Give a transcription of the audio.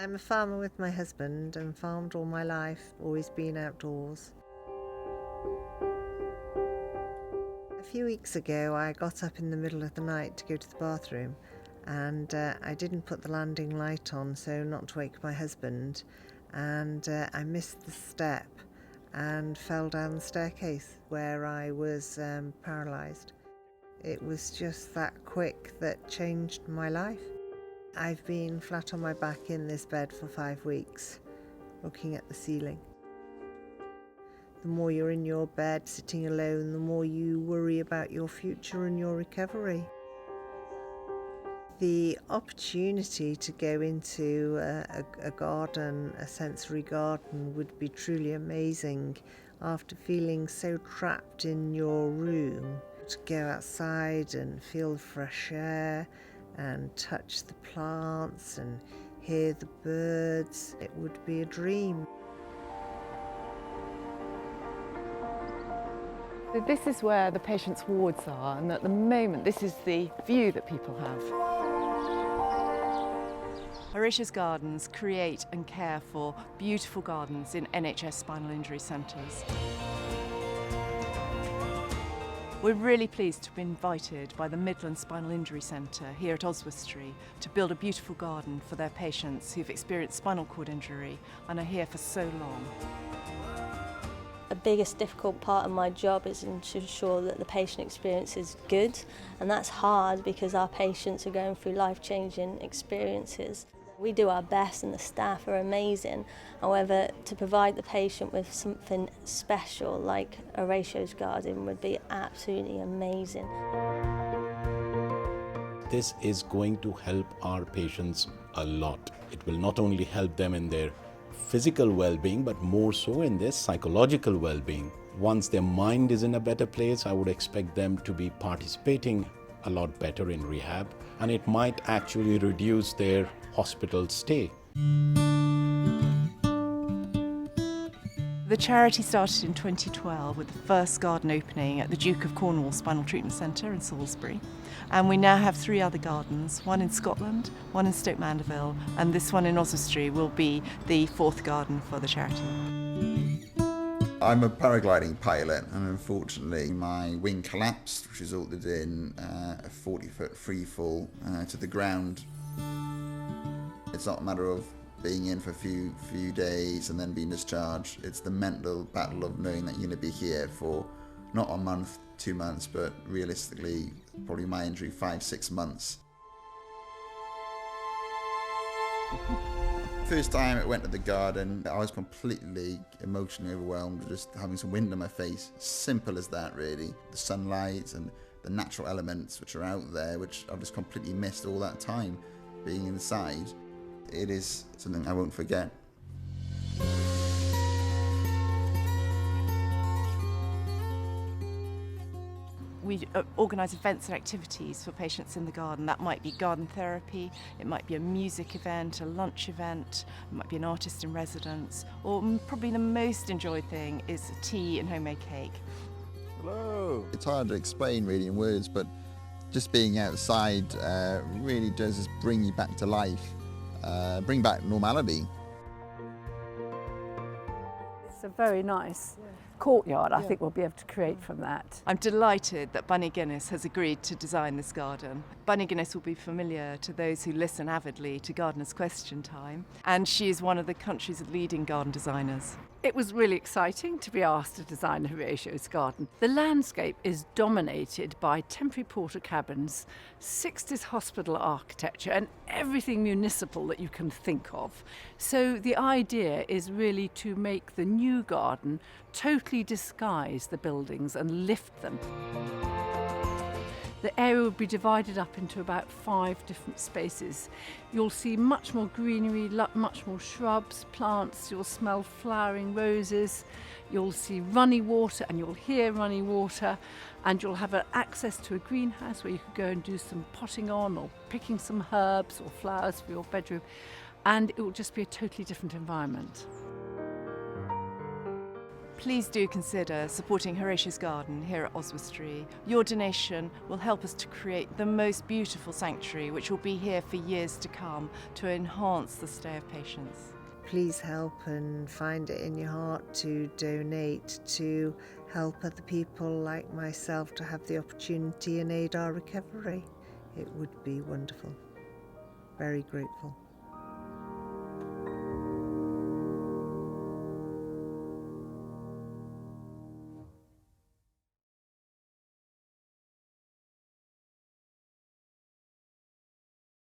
I'm a farmer with my husband and farmed all my life, always been outdoors. A few weeks ago I got up in the middle of the night to go to the bathroom and I didn't put the landing light on so not to wake my husband, and I missed the step and fell down the staircase where I was paralysed. It was just that quick that changed my life. I've been flat on my back in this bed for 5 weeks, looking at the ceiling. The more you're in your bed, sitting alone, the more you worry about your future and your recovery. The opportunity to go into a garden, a sensory garden, would be truly amazing after feeling so trapped in your room. To go outside and feel the fresh air and touch the plants and hear the birds, it would be a dream. So this is where the patients' wards are, and at the moment this is the view that people have. HORATIO'S Gardens create and care for beautiful gardens in NHS spinal injury centres. We're really pleased to be invited by the Midlands Spinal Injury Centre here at Oswestry to build a beautiful garden for their patients who've experienced spinal cord injury and are here for so long. The biggest difficult part of my job is to ensure that the patient experience is good, and that's hard because our patients are going through life-changing experiences. We do our best and the staff are amazing. However, to provide the patient with something special like HORATIO'S garden would be absolutely amazing. This is going to help our patients a lot. It will not only help them in their physical well-being, but more so in their psychological well-being. Once their mind is in a better place, I would expect them to be participating a lot better in rehab, and it might actually reduce their hospital stay. The charity started in 2012 with the first garden opening at the Duke of Cornwall Spinal Treatment Centre in Salisbury, and we now have 3 other gardens, one in Scotland, one in Stoke Mandeville, and this one in Oswestry will be the 4th garden for the charity. I'm a paragliding pilot, and unfortunately my wing collapsed, which resulted in a 40-foot free fall to the ground. It's not a matter of being in for a few days and then being discharged. It's the mental battle of knowing that you're going to be here for not a month, 2 months, but realistically probably my injury 5-6 months. First time I went to the garden, I was completely emotionally overwhelmed, just having some wind in my face. Simple as that, really. The sunlight and the natural elements which are out there, which I've just completely missed all that time being inside. It is something I won't forget. We organise events and activities for patients in the garden. That might be garden therapy, it might be a music event, a lunch event, it might be an artist in residence, or probably the most enjoyed thing is tea and homemade cake. Hello! It's hard to explain really in words, but just being outside really does just bring you back to life, bring back normality. It's a very nice courtyard, I think we'll be able to create from that. I'm delighted that Bunny Guinness has agreed to design this garden. Bunny Guinness will be familiar to those who listen avidly to Gardener's Question Time, and she is one of the country's leading garden designers. It was really exciting to be asked to design HORATIO'S garden. The landscape is dominated by temporary porter cabins, 60s hospital architecture and everything municipal that you can think of. So the idea is really to make the new garden totally disguise the buildings and lift them. The area will be divided up into about 5 different spaces. You'll see much more greenery, much more shrubs, plants, you'll smell flowering roses, you'll see runny water and you'll hear runny water, and you'll have access to a greenhouse where you could go and do some potting on or picking some herbs or flowers for your bedroom, and it will just be a totally different environment. Please do consider supporting Horatia's Garden here at Oswestry. Your donation will help us to create the most beautiful sanctuary which will be here for years to come to enhance the stay of patients. Please help and find it in your heart to donate to help other people like myself to have the opportunity and aid our recovery. It would be wonderful. Very grateful.